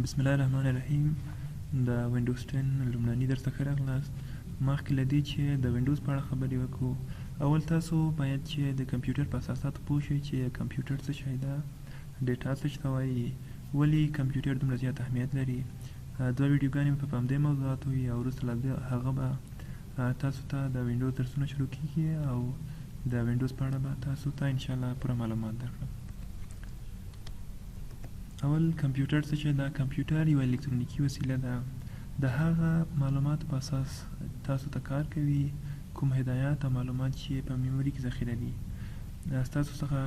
بسم الله الرحمن الرحیم. د وینډوز 10 لومړني درس ته ښه راغلاست. مخکې له دې چې د وینډوز په اړه خبرې وکړو، اول تاسو باید چې د کمپیوټر په اساساتو پوه شئ چې کمپیوټر څه شی ده، ډیټا څه ته وایي، ولې کمپیوټر دومره زیات اهمیت لري. دوه ویډیوګانې په همدې موضوعاتو وي او وروسته له هغه به تاسو ته د وینډوز درسونه شروع کیږي او د وینډوز په اړه به تاسو ته انشاءالله پوره معلومات درکړم. اول کمپیوټر څه شی ده؟ کمپیوټر یو الکترونیکی وسیله ده. د هغه معلوماتو په اساس تاسو ته کار کوي، کوم هدایات او معلومات چې په میموري کې ذخیره دي. تاسو څخه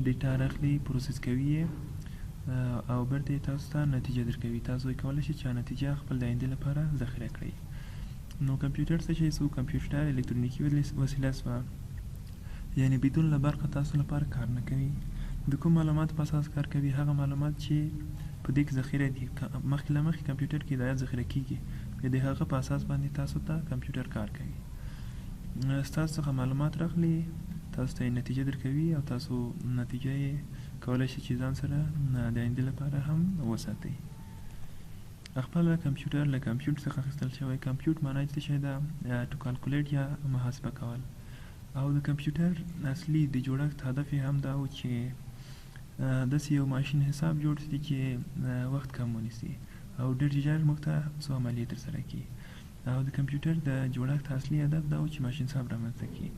ډیټا راخلي، پروسس کوي او بیرته تاسو ته نتیجه درکوي. تاسو کولی شئ چې نتیجه خپل د آینده لپاره ذخیره کړئ. نو کمپیوټر څه شی سو؟ کمپیوټر الکترونیکی وسیله سوه، یعنی بدون له برقه تاسو لپاره کار نه کوي. د کوم معلومات په اساس کار کوي؟ هغه معلومات چې په دې کې ذخیره دي. مخکې له مخکې کمپیوټر کې هدایات ذخیره کیږي، بیا د هغه په اساس باندې تاسو ته کمپیوټر کار کوي. ستاسو څخه معلومات راخلي، تاسو ته نتیجه درکوي او تاسو نتیجه یې کولی شئ چې ځان سره د آینده لپاره هم وساتئ. خپل کمپیوټر له کمپیوټر څخه اخیستل شوی. کمپیوټر معنی څه شی ده؟ ټو کالکولیټ یا محاسبه کول. او د کمپیوټر اصلي د جوړښت هدف یې هم دا و چې داسې یو ماشین حساب جوړ شي چې وخت کم ونیسي او ډېر ژر موږ ته څو عملیې ترسره کړي. او د کمپیوټر د جوړښت اصلي هدف دا و چې ماشین حساب رامنځته کړي.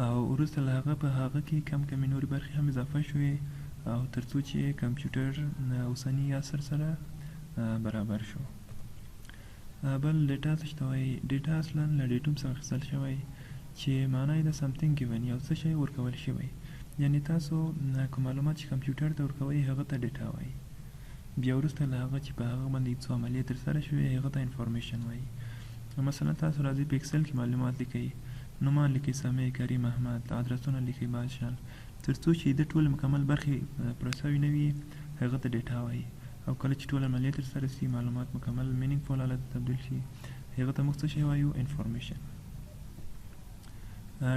او وروسته له هغه په هغه کې کم کمې نورې برخې هم اضافه شوې او تر څو چې کمپیوټر اوسني عصر سره برابر شو. بل ډیټا څه ته وایي؟ ډیټا اصلا له ډیټوم څخه اخیستل شوی چې معنی د سمثینګ ګیون، یو څه شی ورکول شوی. یعنی تاسو کوم معلومات چې کمپیوټر ته ورکوئ هغه ته ډیټا وایي. بیا وروسته له هغه چې په هغه باندې څو عملیې ترسره شوې هغه ته انفارمیشن وایي. مثلا تاسو راځئ په اکسل کې معلومات لیکئ، نومان لیکئ، سمیع، کریم، احمد، ادرسونه لیکئ، بادشان، تر څو چې د ټول مکمل برخې پوره سوي نه وي هغه ته ډیټا وایي. او کله چې ټول عملیې ترسره شي، معلومات مکمل مینینګ فول حالت ته تبدیل شي، هغه ته موږ څه شی وایو؟ انفارمیشن.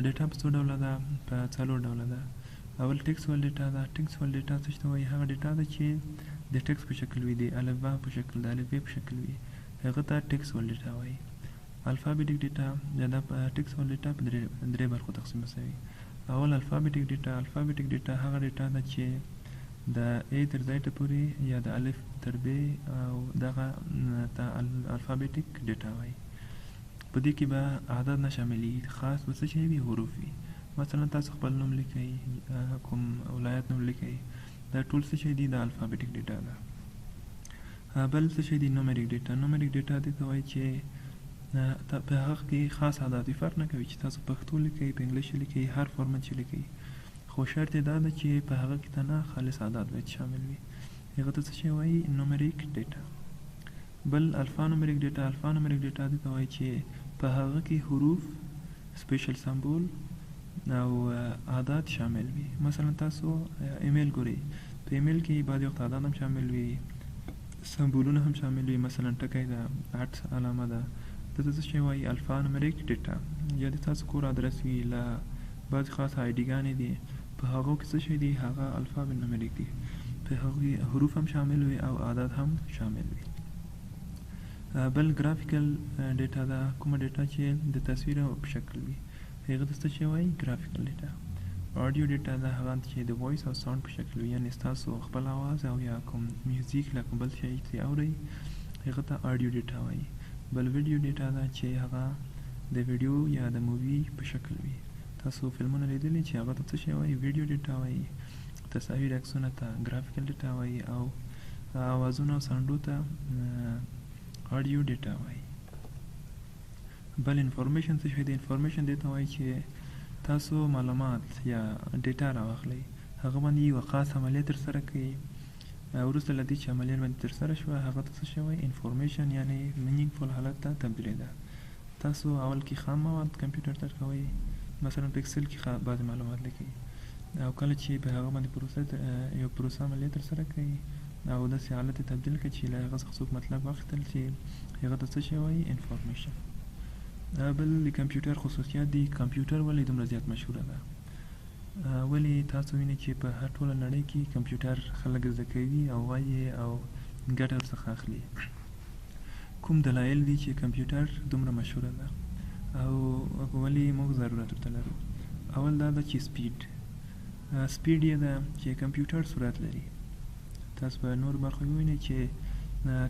ډیټا په څو ډوله ده؟ په څلور ډوله ده. اول ټکسټوال ډیټا ده. ټکسټوال ډیټا څه ته وایي؟ هغه ډیټا ده چې د ټکسټ په شکل وي، د الفبا په شکل، د الفبې په شکل وي، هغه ته ټکسټوال ډیټا وایي. الفابیټک ډیټا دا په ټکسټوال ډیټا په درې برخو تقسیم شوی. اول الفابیټک ډیټا. الفابیټک ډیټا هغه ډیټا ده چې د A تر Z پورې یا د الف تر B او دغه ته الفابیټک ډیټا وایي. په دې کې به عدد نه شاملي، خاص به څه شی وي؟ حروف وي. مثلا تاسو خپل نوم لیکئ، کوم ولایت نوم لیکئ، دا ټول څه شی دي؟ د الفابیټک ډیټا ده. بل څه شی دی؟ نومریک ډیټا. نومریک ډیټا دې ته وایي چې په هغه کې خاص عدد فرق نه کوي چې تاسو پښتو لیکئ، په انګلیش لیکئ، هر فارمټ چې لیکئ، خو شرط یې دا ده چې په هغه کې نه خالص عدد باید شامل وي. هغه ته څه شی وایي؟ نومریک ډیټا. بل الفا نومریک ډیټا. الفا نومریک ډیټا دې ته وایي چې په هغه کې حروف، سپیشل سمبول او عدد شامل وي. مثلا تاسو ایمیل ګورئ، په ایمیل کې بعضې وخت عدد هم شامل وي، سمبولونه هم شامل وي. مثلا ټکی ده، @ علامه ده، دته څه شی وایي؟ الفا نومریک ډیټا. یا د تاسو کور ادرس وي، له بعضې خاص آی ډي ګانې دي، په هغو کې څه شی دي؟ هغه الفا نومریک دي، په هغو کې حروف هم شامل وي او عدد هم شامل وي. بل ګرافیکل ډیټا ده. کومه ډیټا چې د تصویر په شکل وي هغه ته څه شی وایي؟ ګرافیکل ډیټا. اډیو ډیټا ده. هغه چې د وایس او ساوند په شکل وي، یعنی ستاسو خپل اواز او یا کوم میوزیک له کوم بل شی چې اورئ هغه ته اډیو ډیټا وایي. بل ویډیو ډیټا ده چې هغه د ویډیو یا د مووي په شکل وي. تاسو فلمونه لیدلي چې هغه ته څه شی وایي؟ ویډیو ډیټا وایي. تصاویر، عکسونه ته ګرافیکل ډیټا وایي او اوازونه او ساوندو ته اډیو ډیټا وایي. بل انفارمیشن څه شی دی؟ انفارمیشن دې ته وایي چې تاسو معلومات یا ډیټا راواخلئ، هغه باندې یوه خاص عملیه ترسره کړئ، وروسته له دې چې عملیه باندې ترسره شوه هغه ته څه شی وایي؟ انفارمیشن، یعنی مینینګ فول حالت ته تبدیلېده. تاسو اول کې خام مواد کمپیوټر ته ورکوئ، مثلا په اکسل کې بعضې معلومات لیکئ، او کله چې په هغه باندې یو پروسه عملیه ترسره کړئ او داسې حالت یې تبدیل کړئ چې له هغه څخه څوک مطلب واخیستل شي، هغه ته څه شی وایي؟ انفارمیشن. بل د کمپیوټر خصوصیات دي. کمپیوټر ولې دومره زیات مشهوره ده؟ ولې تاسو وینئ چې په هر ټوله نړۍ کې کمپیوټر خلک زده کوي او وایي او ګټه ورڅخه اخلي. کوم دلایل دي چې کمپیوټر دومره مشهوره ده او ولې موږ ضرورت ورته لرو؟ اول دا ده چې سپیډ یې ده چې کمپیوټر سرعت لري. تاسو په نور برخو ووینئ چې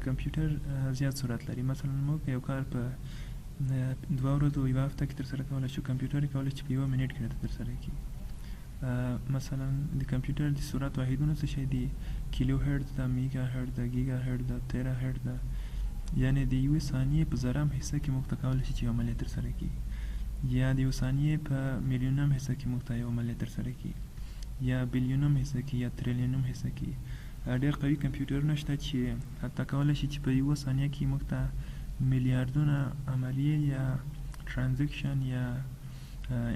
کمپیوټر زیات سرعت لري. مثلا موږ یو کار په 2 ورځو یوه هفته کې ترسره کولی شو، کمپیوټر یې کولی چې په 1 منټ کې درته ترسره کړي. مثلا د کمپیوټر د سرعت واحدونه څه شی دي؟ کیلو هرتز ده، میگا هرتز ده، گیگا هرتز ده، تیرا هرتز ده. یعنې د یوې ثانیې په زرم حصه کې موږ ته کولی شي چې یو عملیه ترسره کړي، یا د یو ثانیې په میلیونم حصه کې موږ ته یو عملیه ترسره کړي، یا بیلیونم حصه کې، یا تریلیونم حصه کې. ډېر قوي کمپیوټرونه شته چې حتی کولی شي چې په یوه ثانیه کې موږ ته میلیاردونه عملیې یا ترانزیکشن یا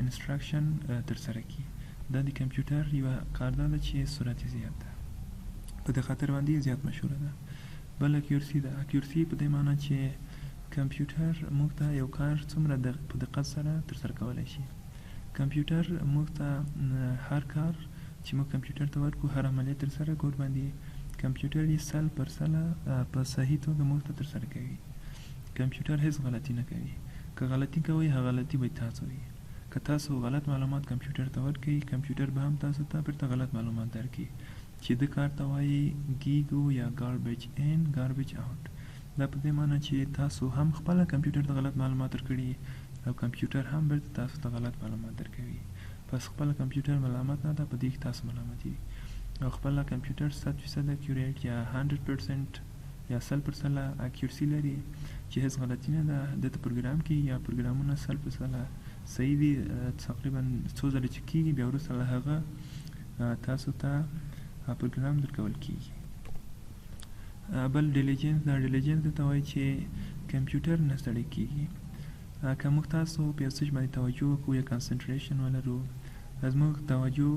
انسټرکشن ترسره کړي. دا د کمپیوټر یوه کار دا ده چې سرعت یې زیات ده، په دې خاطر باندې یې زیات مشهوره ده. بل اکیورسي ده. اکیورسي په دې معنی چې کمپیوټر موږ ته یو کار څومره په دقت سره ترسره کولی شي. کمپیوټر موږ ته هر کار چې موږ کمپیوټر ته ورکړو، هر عملیه ترسره کول باندې کمپیوټر یې 100% په صحیح توګه موږ ته ترسره کوي. کمپیوټر هیڅ غلطي نه کوي. که غلطي کوئ، هغه غلطي به تاسو وي. که تاسو غلط معلومات کمپیوټر ته ورکړئ، کمپیوټر به هم تاسو ته بیرته غلط معلومات درکړي، چې د کار ته وایي ګیګو یا ګاربیج ان ګاربیج اوټ. دا په دې معنی چې تاسو هم خپله کمپیوټر ته غلط معلومات ورکړي او کمپیوټر هم بیرته تاسو ته غلط معلومات درکوي. پس خپله کمپیوټر ملامت نه ده، په دې کې تاسو ملامت یې. او خپله کمپیوټر 100% اکیوریټ یا 100% یا 100% اکیورسي لري چې هیڅ غلطي نه ده. دته پروګرام کې یا پروګرامونه 100% صحیح دي. تقریبا څو ځله چې کېږي، بیا وروسته له هغه تاسو ته پروګرام درکول کېږي. بل ډیلیجنس ده. ډیلیجنس دته وایي چې کمپیوټر نه ستړی کېږي. که موږ تاسو په یو څه باندې توجه وکړو یا کنسنټریشن ولرو، زموږ توجه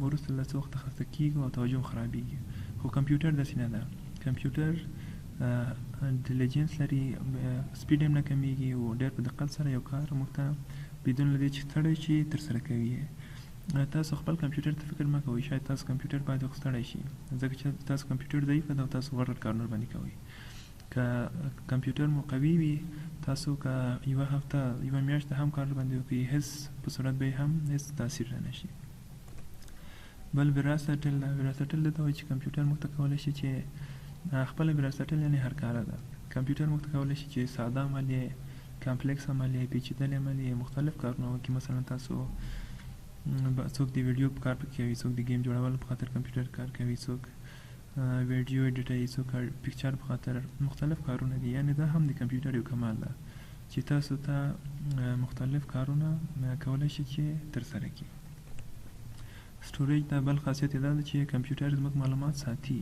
وروسته له څه وخته خسته کېږي او توجه هم خرابېږي. خو کمپیوټر داسې نه ده. کمپیوټر ډیلیجنس لري، سپیډ هم نه کمیږي او ډېر په دقت سره یو کار موږ ته بدون له دې چې ستړی شي ترسره کوي. تاسو خپل کمپیوټر ته فکر مه کوئ، شاید تاسو کمپیوټر باید ستړی شي، ځکه چې تاسو کمپیوټر ضعیف ده او تاسو غټ کارونه باندې کوئ. که کمپیوټر مو قوي وي، تاسو که یوه هفته یوه میاشت هم کار باندې وکړئ، هیڅ په صورت به هم هیڅ تاثیر نه شي. بل وراثتل ده. وراثتل دته وایي چې کمپیوټر موږ ته کولی شي چې خپله وراثتل یعنې هر کاره ده. کمپیوټر موږ ته کولی شي چې ساده عملیې، کمپلیکس عملیې، پیچیدلې عملیې، مختلف کارونه وکړي. مثلا تاسو څوک د ویډیو په کار پکې کوي، څوک د گیم جوړولو په خاطر کمپیوټر کار کوي، څوک ویډیو ایډیټوي، څوک پکچر په خاطر مختلف کارونه دي. یعنې دا هم د کمپیوټر یو کمال ده چې تاسو ته مختلف کارونه کولی شي چې ترسره کړي. سټوریج ده. بل خاصیت یې دا ده چې کمپیوټر زموږ معلومات ساتي.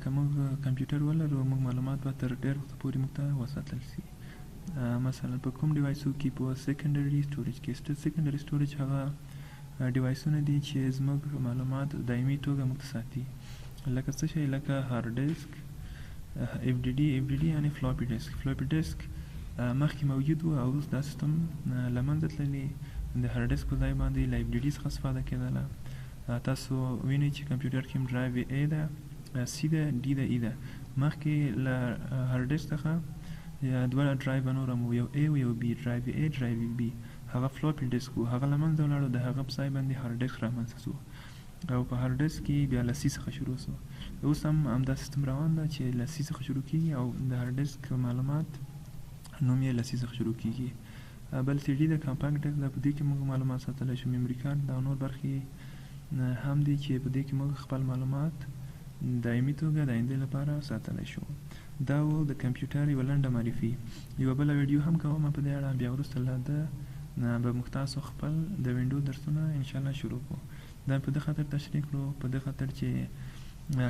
که موږ کمپیوټر ولرو، موږ معلومات به تر ډېر وخته پورې موږ ته وساتل شي. مثلا په کوم ډیوایسو کې؟ په سیکنډري سټوریج کې. سیکنډري سټوریج هغه ډیوایسونه دي چې زموږ معلومات دایمي توګه موږ ته ساتي. لکه څه شی؟ لکه هارد ډیسک، اف ډي ډي یعنې فلاپي ډیسک. فلاپي ډیسک مخکې موجود و او اوس دا سیستم له منځه تللی. د هارد ډیسک په ځای باندې له اف ډي ډي څخه استفاده کېدله. تاسو وینئ چې کمپیوټر کې ډرایو ای ده، سی ده، ډي ده، ای ده. مخکې له هارد ډیسک څخه دوه ډرایو نور هم، یو ای او یو بي. ډرایو ای، ډرایو بي. هغه فلاپي ډیسک و، هغه له منځه ولاړو. د هغه په ځای باندې هارد ډیسک رامنځته شو او په هارد ډیسک کې بیا له سی څخه شروع شو. اوس هم همدا سیستم روان ده چې له سی څخه شروع کېږي او د هارد ډیسک معلومات نوم یې له سی څخه شروع کېږي. بل سی ډي ده، کمپاکټ ډیسک ده. په دې کې موږ معلومات ساتلی شو. میموري کارت دا نور برخې هم دي چې په دې کې موږ خپل معلومات دایمي توګه د آیندې لپاره ساتلی شو. دا و د کمپیوټر یوه لنډه معرفي. یوه بله ویډیو هم کوم په دې اړه، بیا وروسته له ده به موږ تاسو خپل د وینډو درسونه انشاءالله شروع کړو. دا په دې خاطر تشریح کړو، په دې خاطر چې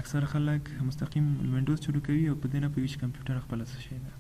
اکثر خلک مستقیم وینډوز شروع کوي او په دې نه پوهېږي چې کمپیوټر خپله څه شی ده.